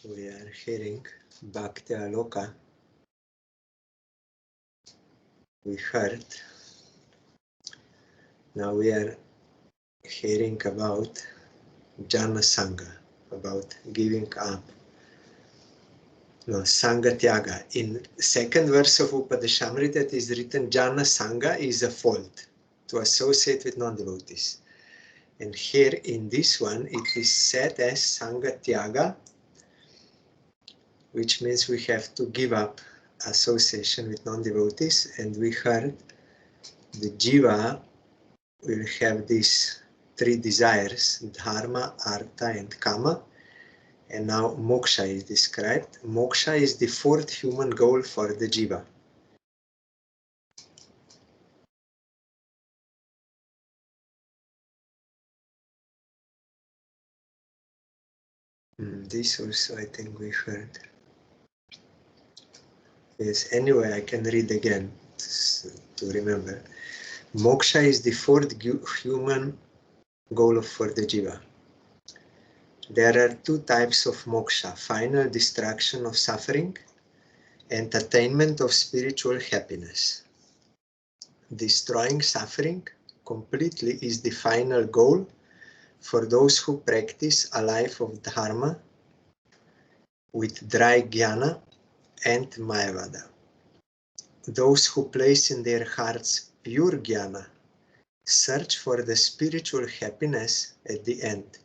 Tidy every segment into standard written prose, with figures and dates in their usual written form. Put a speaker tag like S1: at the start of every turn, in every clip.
S1: We are hearing Bhaktyaloka. We heard. Now we are hearing about Jnana Sangha, about giving up. No, Sangha Tyaga. In second verse of Upadeshamrita it is written Jnana Sangha is a fault, to associate with non-devotees. And here in this one it is said as Sangha Tyaga, which means we have to give up association with non-devotees. And we heard the Jiva will have these three desires, Dharma, Artha and Kama. And now Moksha is described. Moksha is the fourth human goal for the Jiva. This also I think we heard. Yes, anyway, I can read again to remember. Moksha is the fourth human goal for the Jiva. There are two types of moksha: final destruction of suffering and attainment of spiritual happiness. Destroying suffering completely is the final goal for those who practice a life of dharma with dry jnana and mayavada. Those who place in their hearts pure jnana search for the spiritual happiness at the end.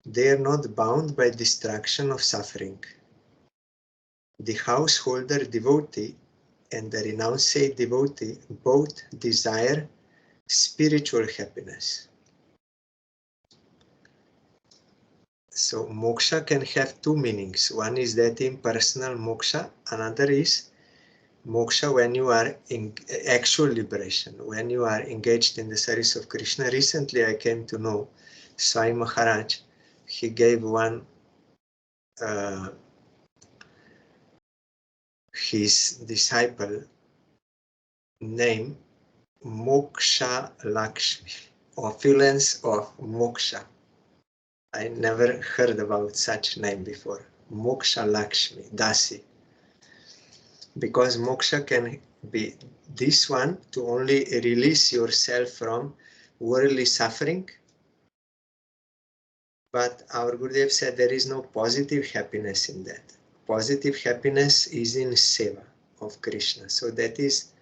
S1: They are not bound by destruction of suffering. The householder devotee and the renunciate devotee both desire spiritual happiness. So moksha can have two meanings. One is that impersonal moksha, another is moksha when you are in actual liberation, when you are engaged in the service of Krishna. Recently I came to know Swami Maharaj. He gave one his disciple name Moksha Lakshmi, opulence of moksha. I never heard about such name before. Moksha Lakshmi, Dasi. Because moksha can be this one to only release yourself from worldly suffering. But our Gurudev said there is no positive happiness in that. Positive happiness is in seva of Krishna. So that is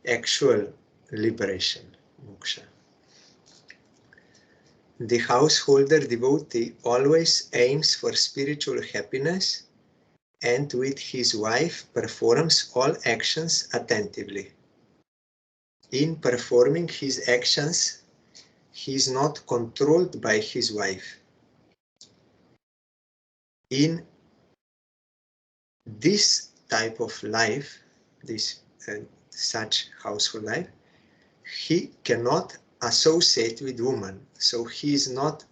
S1: actual liberation, moksha. The householder devotee always aims for spiritual happiness and with his wife performs all actions attentively. In performing his actions, he is not controlled by his wife. In this type of life, this such household life, he cannot associate with woman. So he is not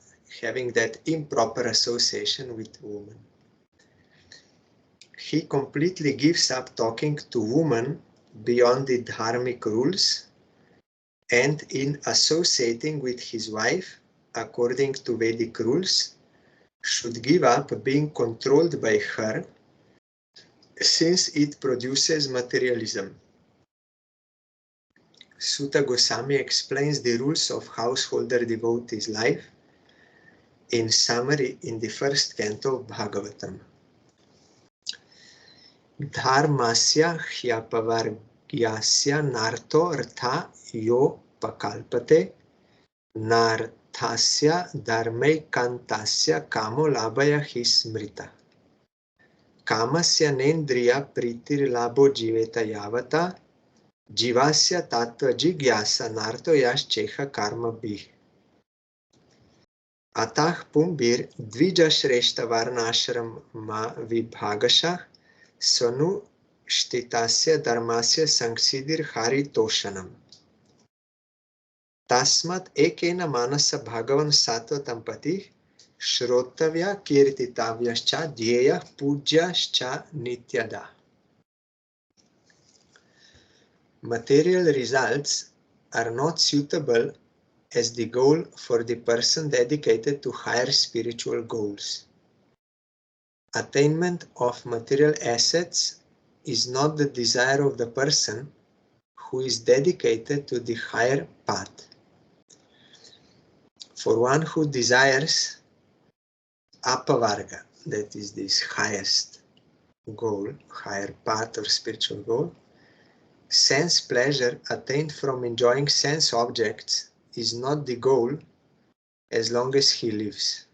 S1: having that improper association with woman. He completely gives up talking to women beyond the dharmic rules, and in associating with his wife according to Vedic rules, should give up being controlled by her, since it produces materialism. Sutta Goswami explains the rules of householder devotee's life in summary in the first canto of Bhagavatam. Dharmasya hyapavargyasya narto artha yo pakalpate narthasya dharmaikantasya kamo labhaya hismrita. Kamasya nendriya pritir labho jiveta yavata jivasya tattva jigyasa narto yascheha karma bih. Atah pumbir dvija shreshta varnashrama vibhagashah Sanu shtitasya dharmasya sanksidir hari toshanam. Tasmat ekena manasa bhagavan sattva tampati shrotavya kirtitavyascha dhyeya pujaschcha nityada. Material results are not suitable as the goal for the person dedicated to higher spiritual goals. Attainment of material assets is not the desire of the person who is dedicated to the higher path. For one who desires apavarga, that is this highest goal, higher path or spiritual goal, sense pleasure attained from enjoying sense objects is not the goal as long as he lives.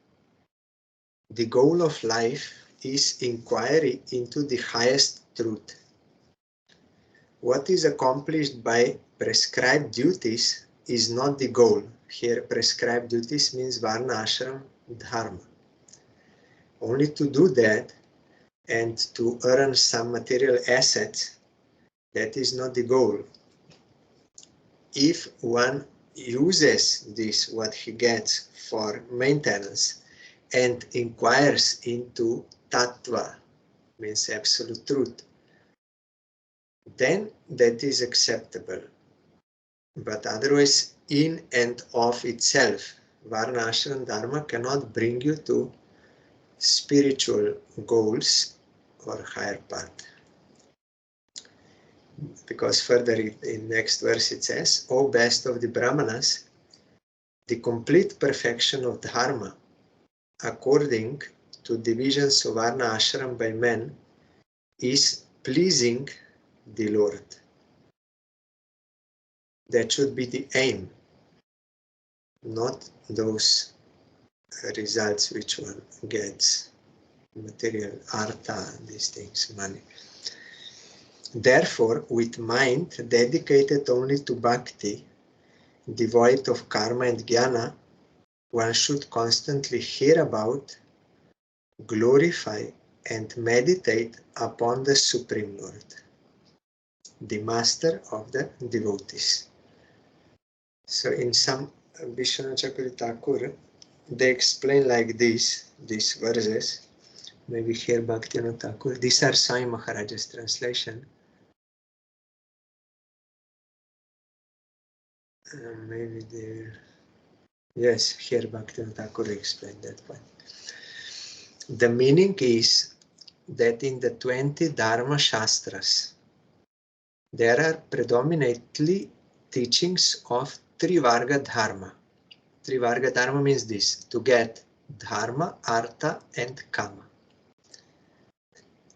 S1: The goal of life is inquiry into the highest truth. What is accomplished by prescribed duties is not the goal. Here, prescribed duties means varna, ashram, dharma. Only to do that and to earn some material assets, that is not the goal. If one uses this, what he gets, for maintenance and inquires into tattva, means absolute truth, then that is acceptable. But otherwise, in and of itself, varna, ashram, dharma cannot bring you to spiritual goals or higher path. Because further in next verse it says, O best of the Brahmanas, the complete perfection of dharma, according to divisions of varna ashram by men, is pleasing the Lord. That should be the aim, not those results which one gets, material, artha, these things, money. Therefore, with mind dedicated only to bhakti, devoid of karma and jnana, one should constantly hear about, glorify, and meditate upon the Supreme Lord, the Master of the devotees. So in some Vishnu Chakravarti Thakur, they explain like this, these verses. Maybe here Bhaktyaloka Thakur. These are Sai Maharaja's translation. Maybe there. Yes, here Bhaktyaloka Thakur explained that one. The meaning is that in the 20 Dharma Shastras, there are predominantly teachings of Trivarga Dharma. Trivarga Dharma means this, to get Dharma, Artha, and Kama.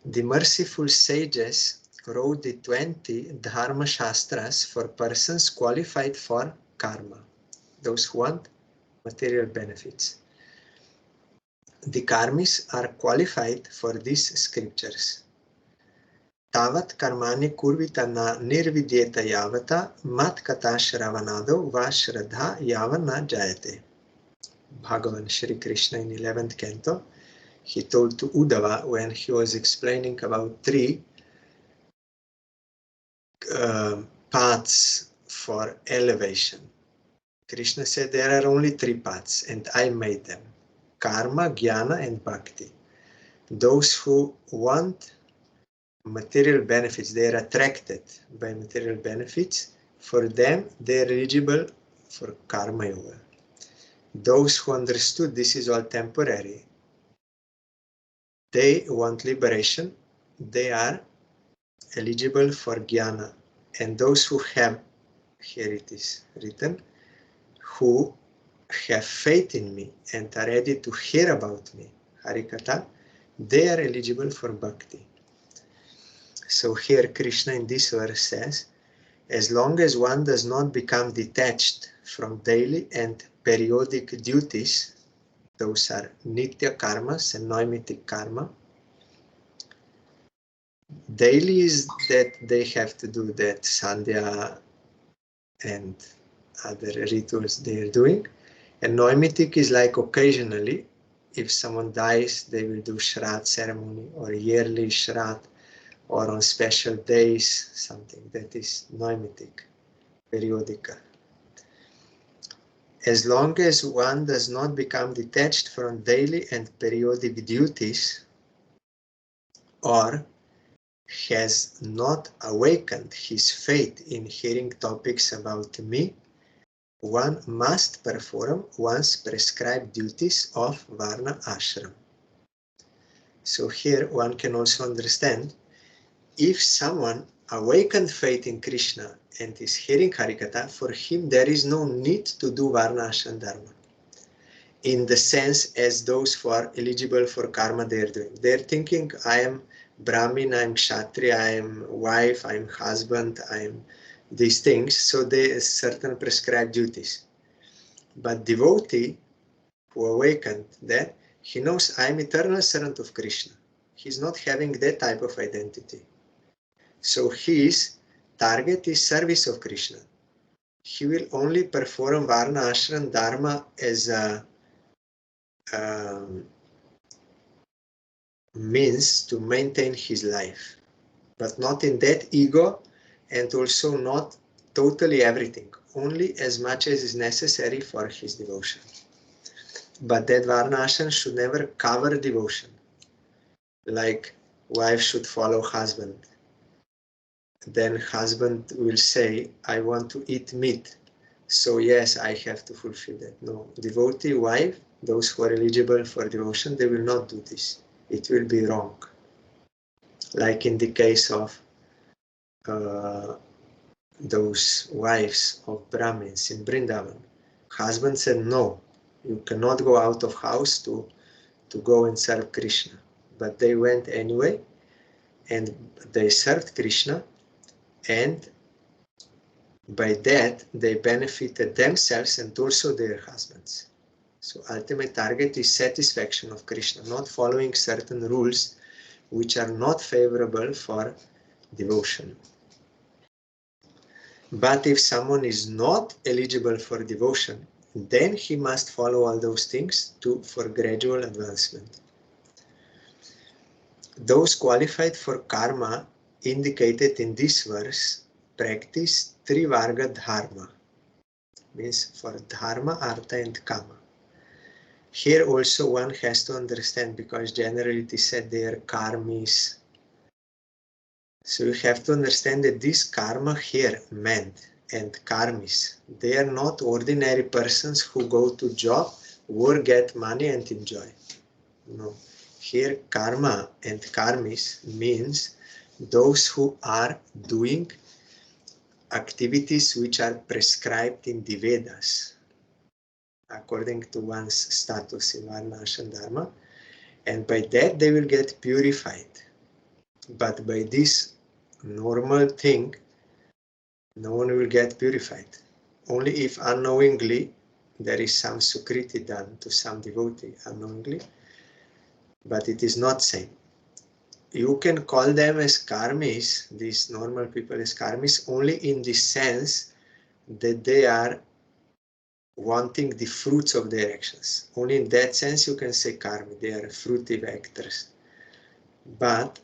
S1: The merciful sages wrote the 20 Dharma Shastras for persons qualified for karma, those who want material benefits. The karmis are qualified for these scriptures. Tavat karmani kurvita na nirvidyeta yavata mat kata shravanado va shraddha yavana jayate. Bhagavan Shri Krishna in 11th canto, he told to Uddhava when he was explaining about three paths for elevation. Krishna said there are only three paths and I made them. Karma, Jnana and Bhakti. Those who want material benefits, they are attracted by material benefits. For them, they are eligible for Karma Yoga. Those who understood this is all temporary, they want liberation, they are eligible for Jnana. And those who have, here it is written, who have faith in me and are ready to hear about me, Harikatha, they are eligible for Bhakti. So here Krishna in this verse says, as long as one does not become detached from daily and periodic duties, those are nitya karmas and noimitic karma. Daily is that they have to do that sandhya and other rituals they are doing. And noimitic is like occasionally, if someone dies, they will do Shraddh ceremony or yearly Shraddh or on special days, something that is noimitic, periodical. As long as one does not become detached from daily and periodic duties or has not awakened his faith in hearing topics about me, one must perform one's prescribed duties of Varna Ashram. So here one can also understand, if someone awakened faith in Krishna and is hearing Harikatha, for him there is no need to do Varna Ashram Dharma. In the sense as those who are eligible for karma they are doing. They're thinking, I am Brahmin, I am Kshatriya, I am wife, I am husband, I am these things. So there are certain prescribed duties. But devotee who awakened that, he knows I am eternal servant of Krishna. He's not having that type of identity. So his target is service of Krishna. He will only perform Varna Ashram Dharma as a means to maintain his life, but not in that ego, and also not totally everything, only as much as is necessary for his devotion. But that Varna Ashram should never cover devotion, like wife should follow husband. Then husband will say, I want to eat meat, so yes, I have to fulfill that. No, devotee wife, those who are eligible for devotion, they will not do this. It will be wrong. Like in the case of those wives of Brahmins in Vrindavan. Husband said, no, you cannot go out of house to go and serve Krishna. But they went anyway, and they served Krishna, and by that they benefited themselves and also their husbands. So ultimate target is satisfaction of Krishna, not following certain rules which are not favorable for devotion. But if someone is not eligible for devotion, then he must follow all those things for gradual advancement. Those qualified for karma indicated in this verse practice Trivarga Dharma, means for Dharma, Artha and Kama. Here also one has to understand, because generally it is said they are karmis. So you have to understand that this karma here meant, and karmis, they are not ordinary persons who go to job, work, get money and enjoy. No. Here karma and karmis means those who are doing activities which are prescribed in the Vedas according to one's status in Varna Ashram Dharma, and by that they will get purified. But by this normal thing, no one will get purified. Only if unknowingly there is some sukriti done to some devotee unknowingly, but it is not same. You can call them as karmis, these normal people as karmis, only in the sense that they are wanting the fruits of their actions. Only in that sense you can say karmi, they are fruitive actors. But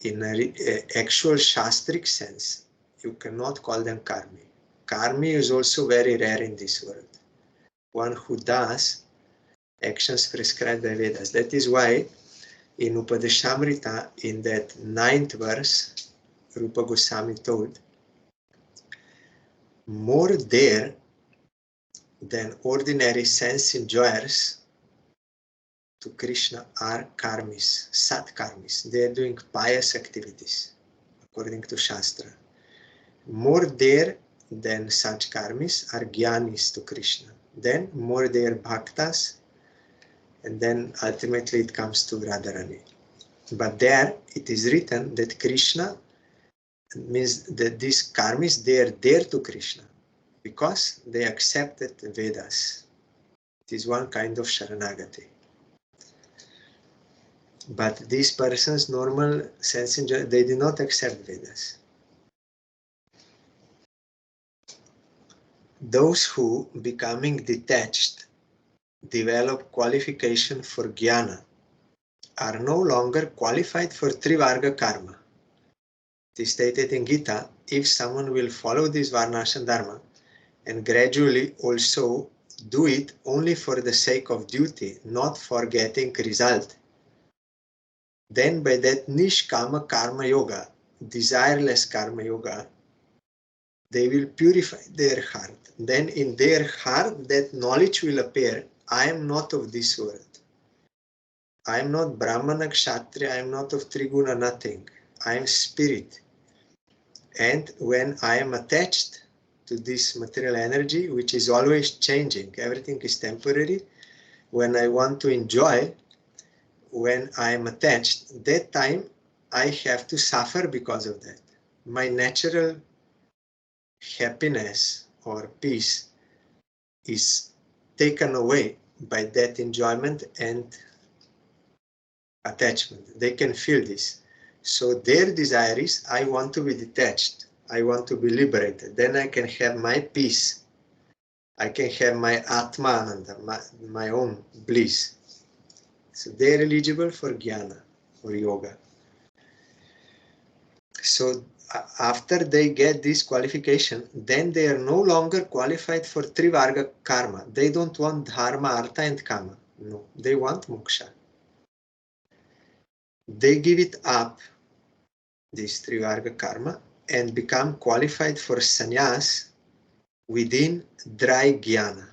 S1: in an actual shastric sense, you cannot call them karmi. Karmi is also very rare in this world. One who does actions prescribed by Vedas. That is why in Upadeshamrita, in that 9th verse, Rupa Goswami told, more there than ordinary sense enjoyers to Krishna are karmis, sat karmis. They are doing pious activities, according to Shastra. More there than such karmis are jnanis to Krishna. Then more there bhaktas, and then ultimately it comes to Radharani. But there it is written that Krishna means that these karmis, they are there to Krishna because they accepted the Vedas. It is one kind of Sharanagati. But these persons, normal sense enjoy, they do not accept Vedas. Those who, becoming detached, develop qualification for jnana are no longer qualified for Trivarga karma. It is stated in Gita, if someone will follow this Varnashram Dharma and gradually also do it only for the sake of duty, not for getting result, then by that Nishkama Karma Yoga, desireless Karma Yoga, they will purify their heart. Then in their heart that knowledge will appear, I am not of this world. I'm not Brahmana, Kshatriya, I'm not of Triguna, nothing. I'm spirit. And when I am attached to this material energy, which is always changing, everything is temporary, when I want to enjoy, when I am attached, that time I have to suffer because of that. My natural happiness or peace is taken away by that enjoyment and attachment. They can feel this. So their desire is, I want to be detached. I want to be liberated. Then I can have my peace. I can have my Atmananda, my own bliss. So they're eligible for jnana or yoga. So after they get this qualification, then they are no longer qualified for Trivarga karma. They don't want dharma, artha and kama. No, they want moksha. They give it up, this Trivarga karma, and become qualified for sannyas within dry jnana.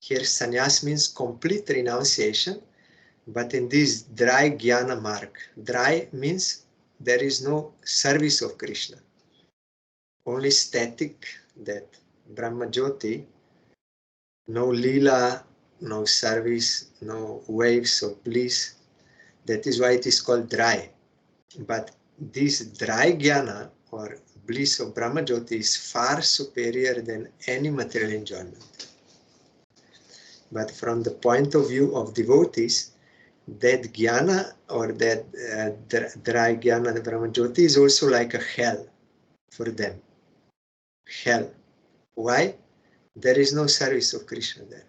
S1: Here sannyas means complete renunciation, but in this dry jnana mark. Dry means there is no service of Krishna. Only static, that Brahma Jyoti, no lila, no service, no waves of bliss. That is why it is called dry. But this dry jnana or bliss of Brahma Jyoti is far superior than any material enjoyment. But from the point of view of devotees, that jnana or that dry jnana, the Brahma Jyoti, is also like a hell for them. Hell. Why? There is no service of Krishna there.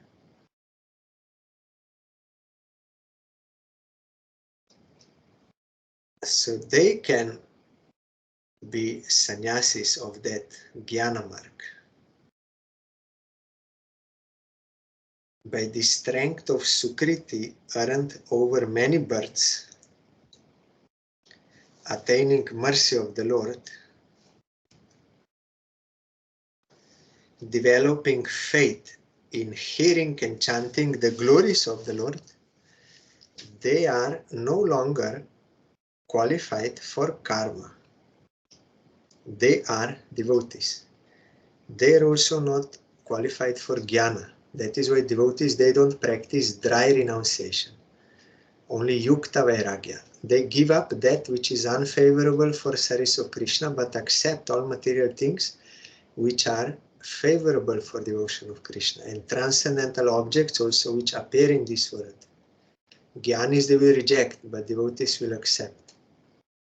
S1: So they can be sannyasis of that jnana mark by the strength of sukriti earned over many births, attaining mercy of the Lord, developing faith in hearing and chanting the glories of the Lord. They are no longer qualified for karma. They are devotees. They are also not qualified for jnana. That is why devotees, they don't practice dry renunciation. Only yukta vairagya. They give up that which is unfavorable for service of Krishna, but accept all material things which are favorable for devotion of Krishna, and transcendental objects also which appear in this world. Jnanis they will reject, but devotees will accept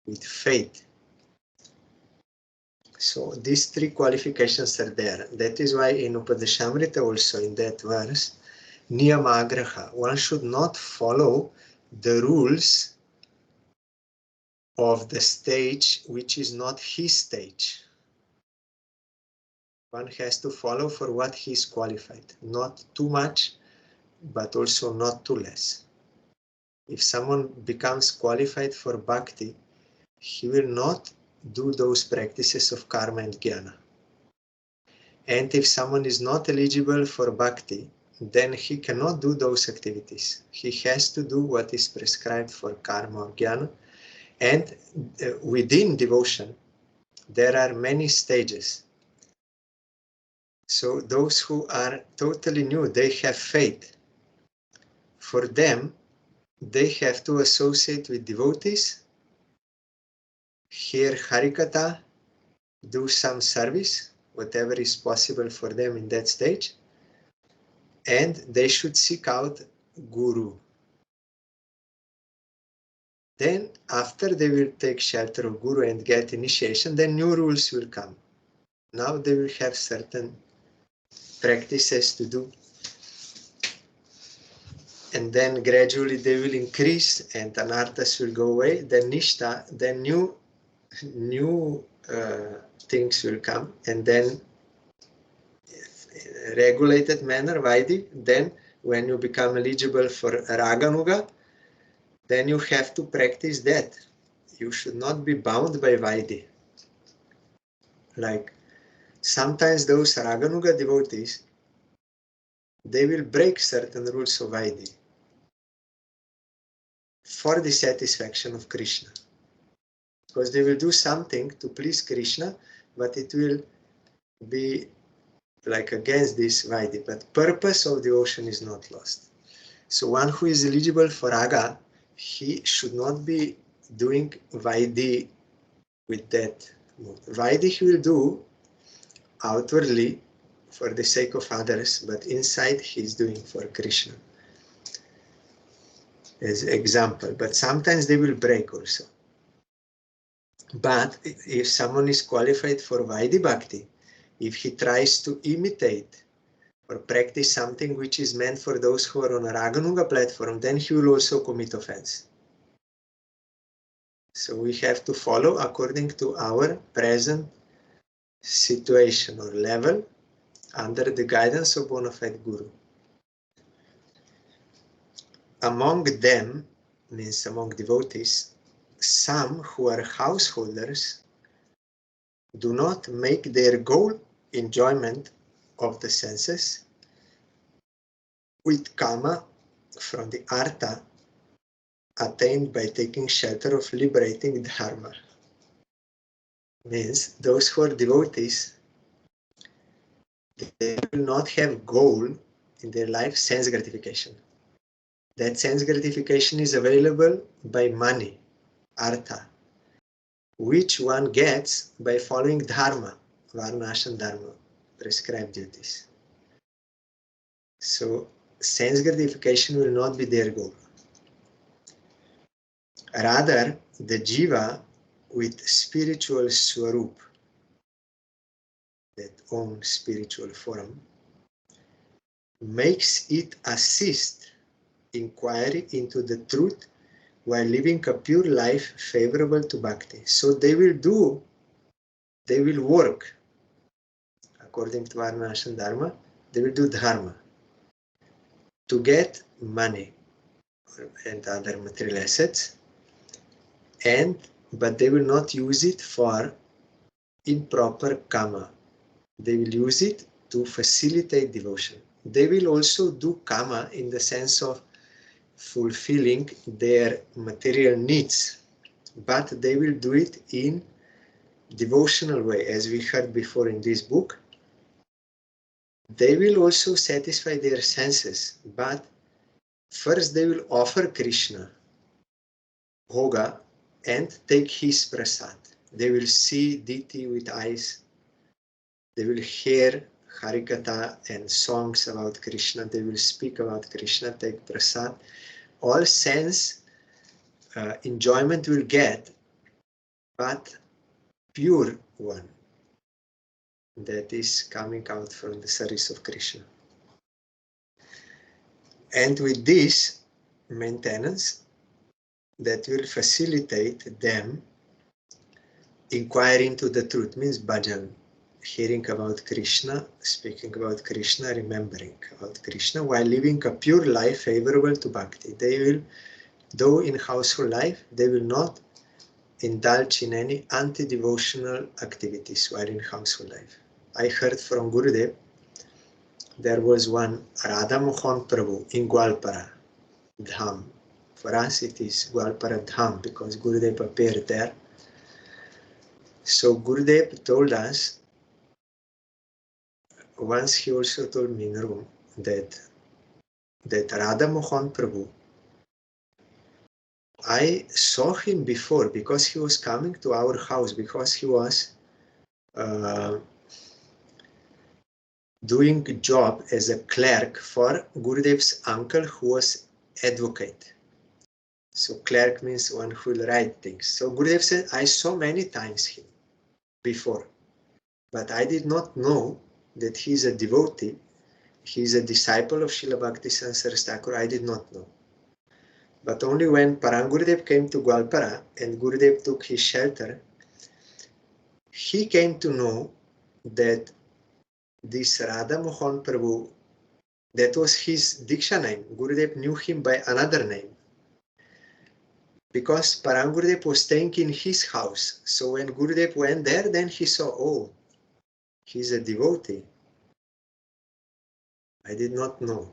S1: with faith. So these three qualifications are there. That is why in Upadeshamrita also, in that verse, niyamagraha, one should not follow the rules of the stage which is not his stage. One has to follow for what he is qualified. Not too much, but also not too less. If someone becomes qualified for bhakti, he will not do those practices of karma and jnana. And if someone is not eligible for bhakti, then he cannot do those activities. He has to do what is prescribed for karma or jnana. And within devotion, there are many stages. So those who are totally new, they have faith. For them, they have to associate with devotees, hear Harikatha, do some service, whatever is possible for them in that stage, and they should seek out Guru. Then, after they will take shelter of Guru and get initiation, then new rules will come. Now they will have certain practices to do, and then gradually they will increase and anarthas will go away. Then Nishta, then new things will come, and then regulated manner, Vaidhi. Then when you become eligible for Raganuga, then you have to practice that. You should not be bound by Vaidhi. Like sometimes those Raganuga devotees, they will break certain rules of Vaidhi. for the satisfaction of Krishna. Because they will do something to please Krishna, but it will be like against this Vaidhi. But purpose of devotion is not lost. So one who is eligible for Raga, he should not be doing Vaidhi with that mood. Vaidhi he will do outwardly for the sake of others, but inside he is doing for Krishna. As example, but sometimes they will break also. But if someone is qualified for Vaidhi Bhakti, if he tries to imitate or practice something which is meant for those who are on a Raganuga platform, then he will also commit offense. So we have to follow according to our present situation or level under the guidance of bona fide Guru. Among them, means among devotees, some who are householders do not make their goal enjoyment of the senses with karma from the artha attained by taking shelter of liberating dharma. Means those who are devotees, they will not have goal in their life, sense gratification. That sense gratification is available by money, artha, which one gets by following dharma, varnashram dharma, prescribed duties. So sense gratification will not be their goal. Rather, the jiva with spiritual swarup, that own spiritual form, makes it assist inquiry into the truth while living a pure life favorable to bhakti. So they will work according to varnashram dharma, they will do dharma to get money and other material assets, but they will not use it for improper kama. They will use it to facilitate devotion. They will also do kama in the sense of fulfilling their material needs, but they will do it in devotional way. As we heard before in this book, they will also satisfy their senses, but first they will offer Krishna bhoga and take his prasad. They will see deity with eyes. They will hear harikatha and songs about Krishna. They will speak about Krishna, take prasad. All sense enjoyment will get, but pure one that is coming out from the service of Krishna. And with this maintenance, that will facilitate them inquiring into the truth, means bhajan, hearing about Krishna, speaking about Krishna, remembering about Krishna, while living a pure life favorable to bhakti. They will, though in household life, they will not indulge in any anti-devotional activities while in household life. I heard from Gurudev, there was one Radha Mohan Prabhu in Gwalpara Dham. For us it is Gwalpara Dham because Gurudev appeared there. So Gurudev told us, once he also told me in a room, that Radha Mohan Prabhu, I saw him before because he was coming to our house, because he was doing a job as a clerk for Gurudev's uncle who was advocate. So clerk means one who will write things. So Gurudev said, I saw many times him before, but I did not know that he is a devotee. He is a disciple of Srila Bhaktisarada Saraswati Thakur. I did not know. But only when Parang Gurudev came to Gwalpara and Gurudev took his shelter, he came to know that this Radha Mohan Prabhu, that was his Diksha name. Gurudev knew him by another name. Because Parang Gurudev was staying in his house. So when Gurudev went there, then he saw, oh, he's a devotee. I did not know.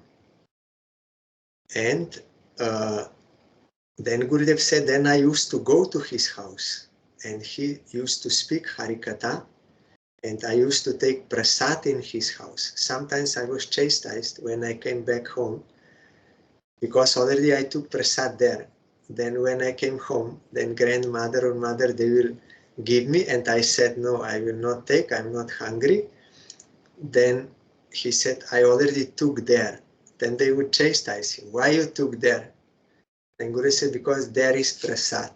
S1: And Then Gurudev said, then I used to go to his house and he used to speak Harikatha and I used to take prasad in his house. Sometimes I was chastised when I came back home because already I took prasad there. Then when I came home, then grandmother or mother, they will give me and I said, no, I will not take, I'm not hungry. Then he said, I already took there. Then they would chastise him. Why you took there? And Guru said, because there is prasad.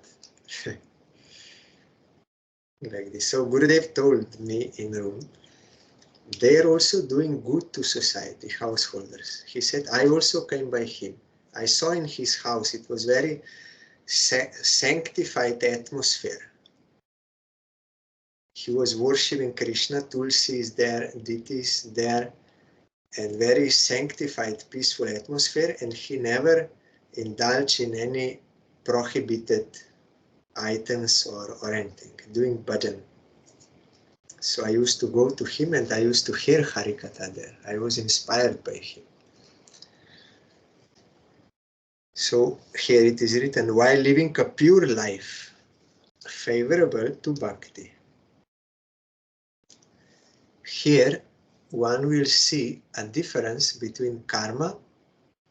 S1: Like this. So Gurudev told me in room, they are also doing good to society, householders. He said, I also came by him. I saw in his house, it was very sanctified atmosphere. He was worshipping Krishna, Tulsi is there, deities there, and very sanctified, peaceful atmosphere, and he never indulged in any prohibited items or anything, doing bhajan. So I used to go to him and I used to hear Harikatha there. I was inspired by him. So here it is written, while living a pure life, favorable to bhakti. Here one will see a difference between karma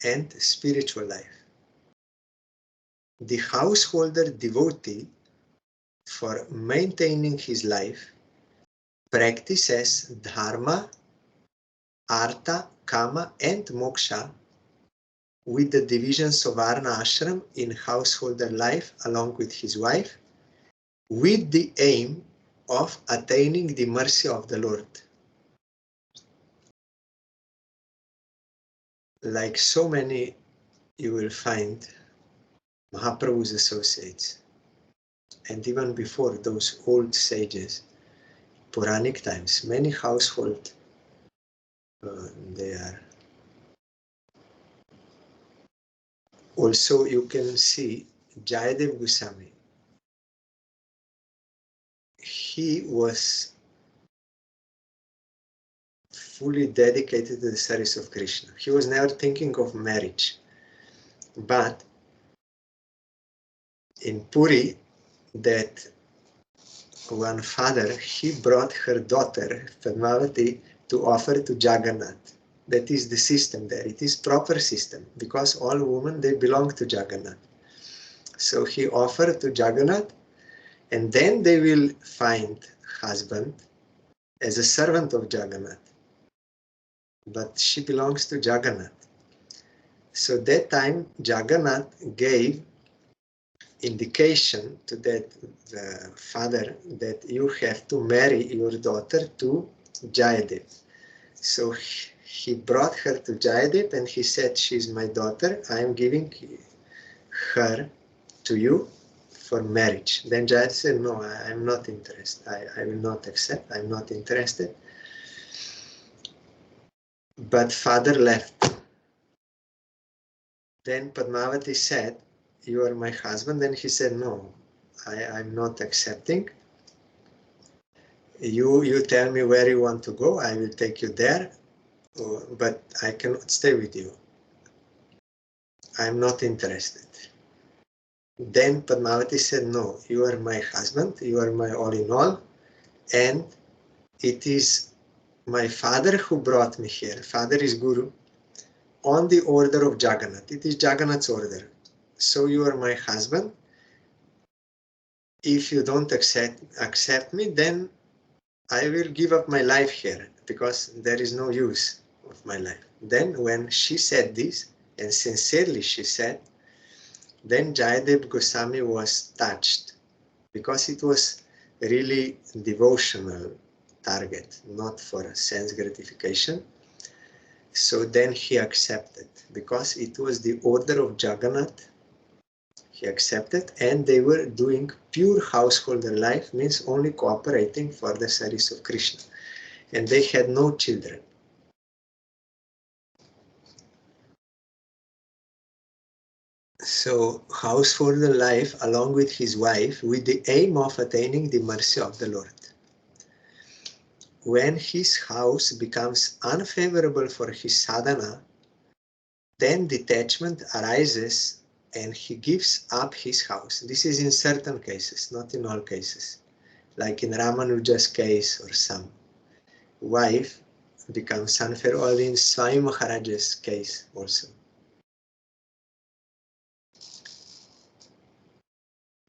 S1: and spiritual life. The householder devotee, for maintaining his life, practices dharma, artha, kama, and moksha with the divisions of varna ashram in householder life along with his wife, with the aim of attaining the mercy of the Lord. Like so many you will find Mahaprabhu's associates, and even before those old sages, Puranic times, many household, they are. Also you can see Jayadev Goswami. He was fully dedicated to the service of Krishna. He was never thinking of marriage. But in Puri, that one father, he brought her daughter, Padmavati, to offer to Jagannath. That is the system there. It is proper system because all women, they belong to Jagannath. So he offered to Jagannath and then they will find husband as a servant of Jagannath. But she belongs to Jagannath. So that time Jagannath gave indication to that father that you have to marry your daughter to Jayadev. So he brought her to Jayadev and he said, she's my daughter, I am giving her to you for marriage. Then Jayadev said, no, I am not interested. I will not accept, I'm not interested. But father left. Then Padmavati said, you are my husband. Then he said, no, I'm not accepting. You tell me where you want to go, I will take you there, but I cannot stay with you. I'm not interested. Then Padmavati said, no, you are my husband, you are my all in all, and it is my father who brought me here. Father is Guru, on the order of Jagannath. It is Jagannath's order. So you are my husband. If you don't accept me, then I will give up my life here because there is no use of my life. Then when she said this, and sincerely she said, then Jayadev Goswami was touched because it was really devotional target, not for sense gratification. So then he accepted because it was the order of Jagannath. He accepted and they were doing pure householder life, means only cooperating for the service of Krishna. And they had no children. So householder life along with his wife with the aim of attaining the mercy of the Lord. When his house becomes unfavorable for his sadhana, then detachment arises and he gives up his house. This is in certain cases, not in all cases. Like in Ramanuja's case or some wife becomes unfair, or in Swami Maharaja's case also.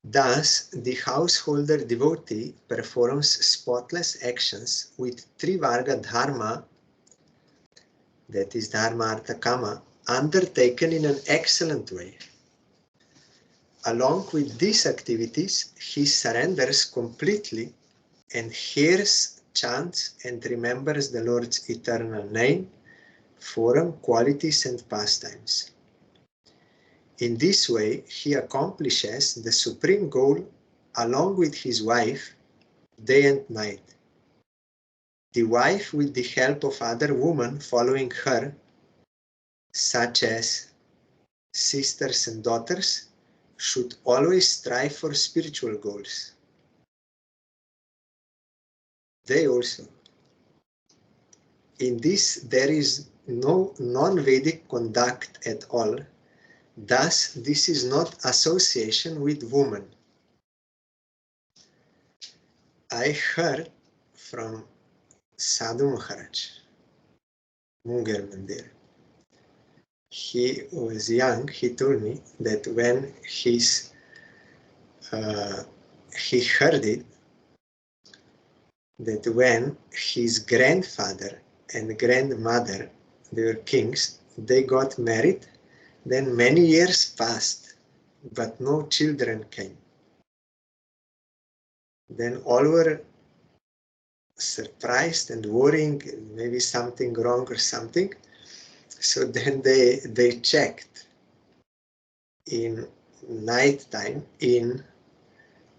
S1: Thus, the householder devotee performs spotless actions with Trivarga Dharma, that is Dharma, Artha, Kama, undertaken in an excellent way. Along with these activities, he surrenders completely and hears, chants, and remembers the Lord's eternal name, form, qualities, and pastimes. In this way, he accomplishes the supreme goal along with his wife, day and night. The wife, with the help of other women following her, such as sisters and daughters, should always strive for spiritual goals. They also. In this, there is no non-Vedic conduct at all. Thus, this is not association with women. I heard from Sadhu Maharaj, Munger Mandir. He was young. He told me that when he heard it, that when his grandfather and grandmother, they were kings, they got married, then many years passed, but no children came. Then all were surprised and worrying, maybe something wrong or something. So then they checked in night time in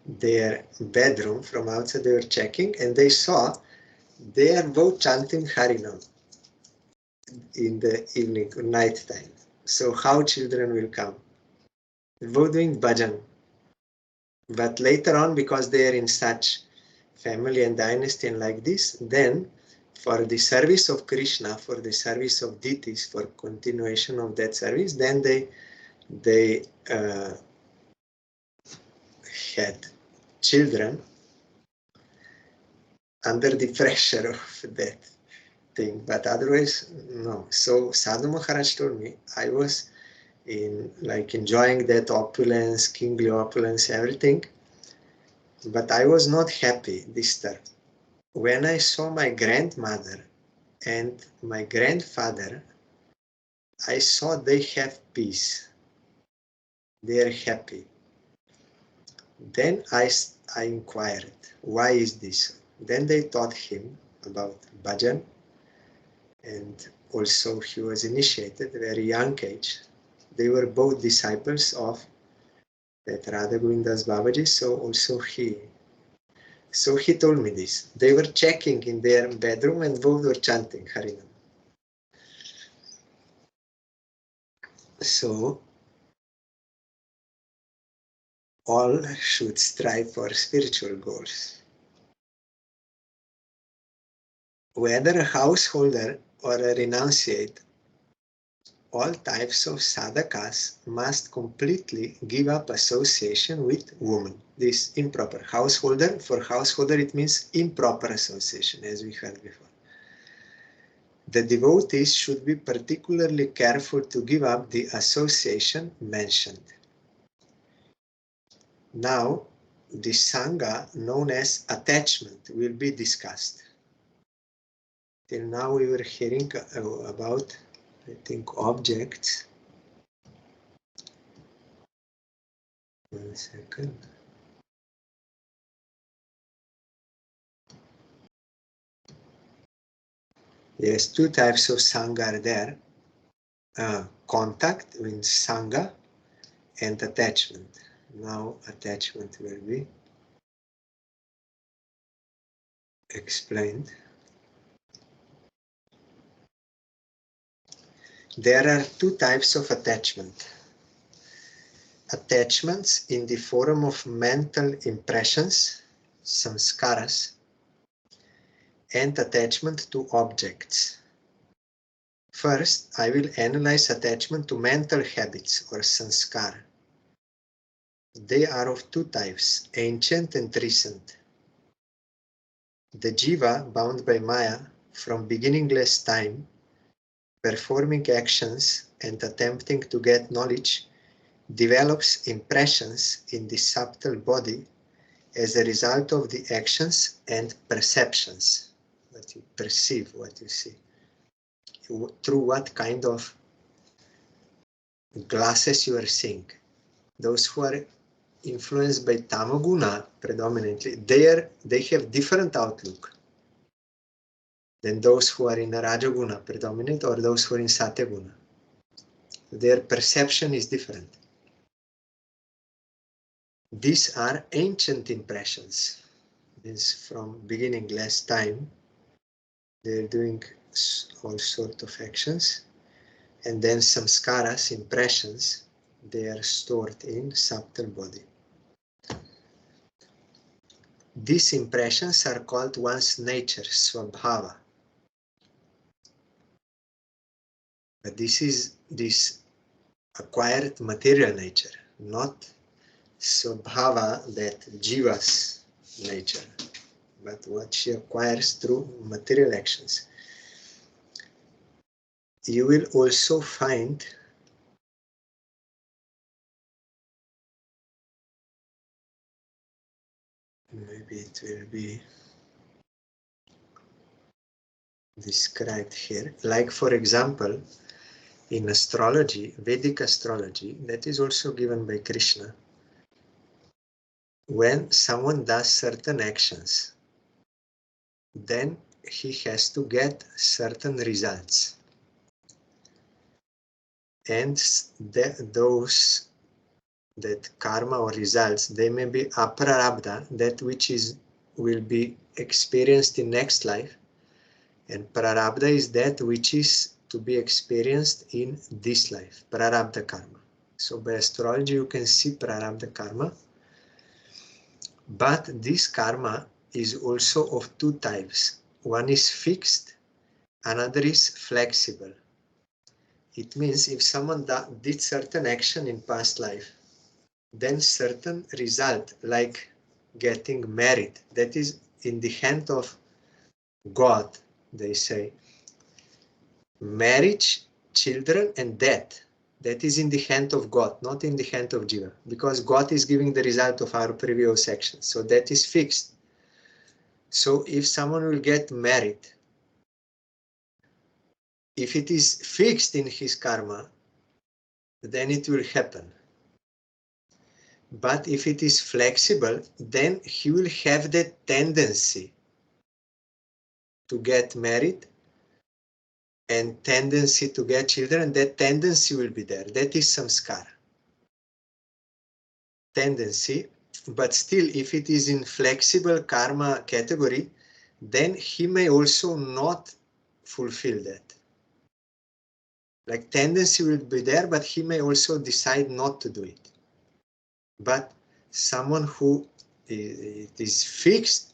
S1: their bedroom. From outside they were checking, and they saw they are both chanting Harinam in the evening or night time. So how children will come? They're both doing bhajan. But later on, because they are in such family and dynasty and like this, then for the service of Krishna, for the service of deities, for continuation of that service, then they had children under the pressure of that thing, but otherwise no. So Sadhu Maharaj told me, I was enjoying that opulence, kingly opulence, everything, but I was not happy, disturbed. When I saw my grandmother and my grandfather, I saw they have peace. They are happy. Then I inquired, why is this? Then they taught him about bhajan, and also he was initiated at a very young age. They were both disciples of that Radha Govindas Babaji, so also he. So he told me this. They were checking in their bedroom and both were chanting Harinam. So all should strive for spiritual goals. Whether a householder or a renunciate, all types of sadhakas must completely give up association with women. This improper. Householder, for householder it means improper association, as we heard before. The devotees should be particularly careful to give up the association mentioned. Now, the sangha known as attachment will be discussed. Till now we were hearing about, I think, objects. 1 second. Yes, two types of sangha are there. Contact means sangha, and attachment. Now attachment will be explained. There are two types of attachment. Attachments in the form of mental impressions, samskaras, and attachment to objects. First, I will analyze attachment to mental habits or sanskar. They are of two types, ancient and recent. The jiva, bound by Maya from beginningless time, performing actions and attempting to get knowledge, develops impressions in the subtle body as a result of the actions and perceptions. What you perceive, what you see. Through what kind of glasses you are seeing. Those who are influenced by tamoguna predominantly, they have different outlook than those who are in rajaguna predominant or those who are in satyaguna. Their perception is different. These are ancient impressions. Means from beginningless time, they're doing all sorts of actions, and then samskaras, impressions, they are stored in subtle body. These impressions are called one's nature, swabhava. But this is this acquired material nature, not swabhava, that jiva's nature, but what she acquires through material actions. You will also find maybe it will be described here, like for example, in astrology, Vedic astrology, that is also given by Krishna. When someone does certain actions, then he has to get certain results. And those that karma or results, they may be aprarabdha, that which will be experienced in next life, and prarabdha is that which is to be experienced in this life, prarabdha karma. So by astrology you can see prarabdha karma, but this karma is also of two types. One is fixed, another is flexible. It means if someone did certain action in past life, then certain result, like getting married, that is in the hand of God, they say. Marriage, children, and death, that is in the hand of God, not in the hand of jiva, because God is giving the result of our previous actions, so that is fixed. So if someone will get married, if it is fixed in his karma, then it will happen. But if it is flexible, then he will have the tendency to get married and tendency to get children. That tendency will be there. That is samskara. Tendency, but still, if it is in flexible karma category, then he may also not fulfill that. Like tendency will be there, but he may also decide not to do it. But someone who it is fixed,